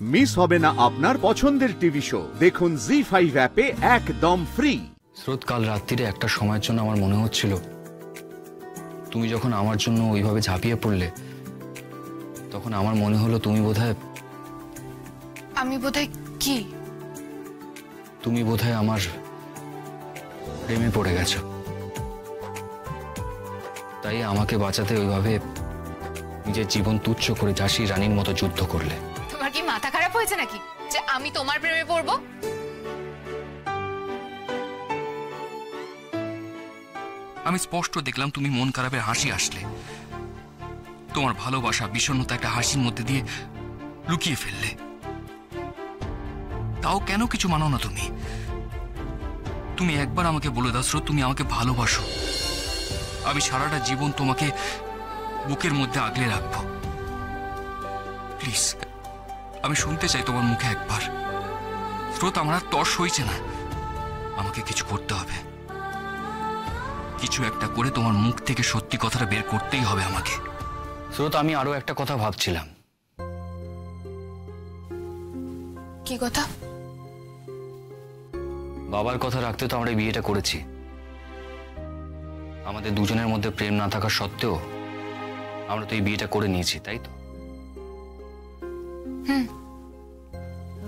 Miss হবে না আপনার পছন্দের টিভি শো। দেখুন জি5 অ্যাপে একদম ফ্রি। স্রোত, কাল রাত্রিরে একটা সময়ের জন্য আমার মনে হচ্ছিল তুমি যখন আমার জন্য ওইভাবে ঝাঁপিয়ে পড়লে, তখন আমার মনে হলো তুমি বোধহয় কি? তুমি বোধহয় আমার প্রেমে পড়ে গেছো। তাই আমাকে বাঁচাতে ওইভাবে নিজের জীবন তুচ্ছ করে ঝাঁসি রানীর মতো যুদ্ধ করলে। তোমার কি মাথা খারাপ হয়েছে নাকি যে আমি তোমার প্রেমে পড়বো? আমি স্পষ্ট দেখলাম তুমি মন খারাপের হাসি আসলে, তোমার ভালোবাসা বিষণ্ণতা একটা হাসির মধ্যে দিয়ে লুকিয়ে ফেললে। তাও কেন কিছু মানো না তুমি? তুমি একবার আমাকে বলে দাও স্রোত, তুমি আমাকে ভালোবাসো। আমি সারাটা জীবন তোমাকে বুকের মধ্যে আগলে রাখবো। প্লিজ, আমি শুনতে চাই তোমার মুখে একবার। স্রোত, আমার আর তর্স হয়েছে না, আমাকে কিছু করতে হবে। কিছু একটা করে তোমার মুখ থেকে সত্যি কথাটা বের করতেই হবে আমাকে। স্রোত, আমি আরো একটা কথা ভাবছিলাম। কি কথা? বাবার কথা রাখতে তো আমরা এই বিয়েটা করেছি। আমাদের দুজনের মধ্যে প্রেম না থাকা সত্ত্বেও আমরা তো এই বিয়েটা করে নিয়েছি, তাই তো?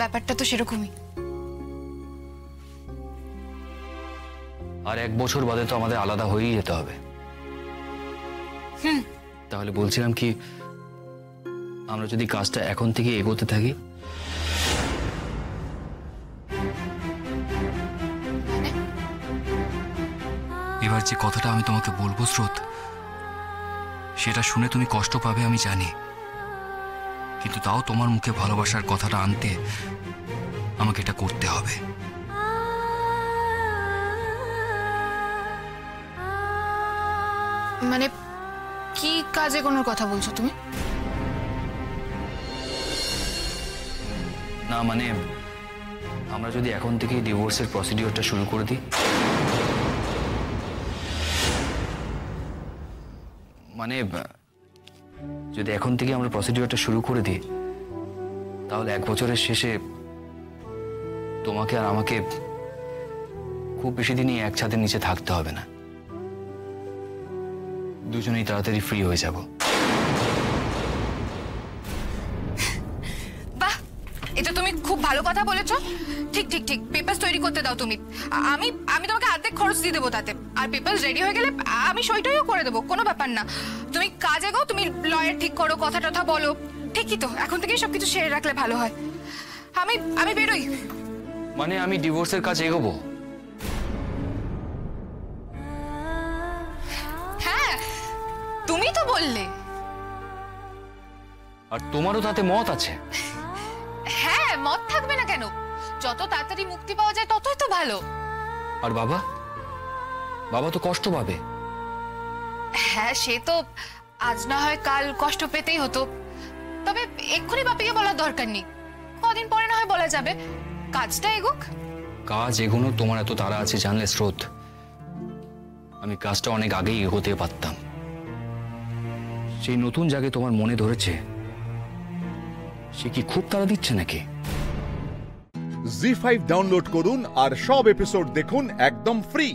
ব্যাপারটা তো সেরকমই। আর 1 বছর বাদে তো আমাদের আলাদা হয়েই যেতে হবে। তাহলে বলছিলাম কি, আমরা যদি কাজটা এখন থেকে এগোতে থাকি, এবার যে কথাটা আমি তোমাকে বলবো স্রোত, সেটা শুনে তুমি কষ্ট পাবে আমি জানি, কিন্তু তাও তোমার মুখে ভালোবাসার কথাটা আনতে আমাকে এটা করতে হবে। মানে কি কাজে কোনো কথা বলছো তুমি? না মানে, আমরা যদি এখন থেকেই ডিভোর্সের প্রসিডিওরটা শুরু করে দিই, মানে যদি এখন থেকে আমরা প্রসিডিওরটা শুরু করে দিই, তাহলে 1 বছরের শেষে তোমাকে আর আমাকে খুব বেশি দিনই এক ছাদের নিচে থাকতে হবে না। দুজনেই তাড়াতাড়ি ফ্রি হয়ে যাব। বাহ, এটা তুমি খুব ভালো কথা বলেছো। ঠিক ঠিক ঠিক, পেপারস তৈরি করতে দাও তুমি। আমি আমি তোমাকে অর্ধেক খরচ দিয়ে দেবো তাতে। আর পেপারস রেডি হয়ে গেলে আমি সইটাইও করে দেবো, কোনো ব্যাপার না। তুমি কাজে গো, তুমি লয়ার ঠিক করো, কথা টথা বলো। ঠিকই তো, এখন থেকেই সবকিছু সেরে রাখলে ভালো হয়। আমি আমি বেরোই। মানে আমি ডিভোর্সের কাজ এগোবো? হ্যাঁ, তুমি তো বললে। আর তোমারও তাতে মত আছে? হ্যাঁ, মত থাকবে না কেন? যত তাড়াতাড়ি মুক্তি পাওয়া যায় ততই তো ভালো। আর বাবা? বাবা তো কষ্ট পাবে। হ্যাঁ, সে তো আজ না হয় কাল কষ্ট পেতেই হতো। তবে এক্ষুনি বাপিকে বলার দরকার নেই, কদিন পরে না হয় বলা যাবে। কাজটা এগোক। কাজ এগোনো তোমার এত তাড়া আছে জানলে স্রোত, আমি কাজটা অনেক আগেই এগোতে পারতাম। সেই নতুন জায়গায় তোমার মনে ধরেছে, সে কি খুব তাড়া দিচ্ছে নাকি? জি5 ডাউনলোড করুন আর সব এপিসোড দেখুন একদম ফ্রি।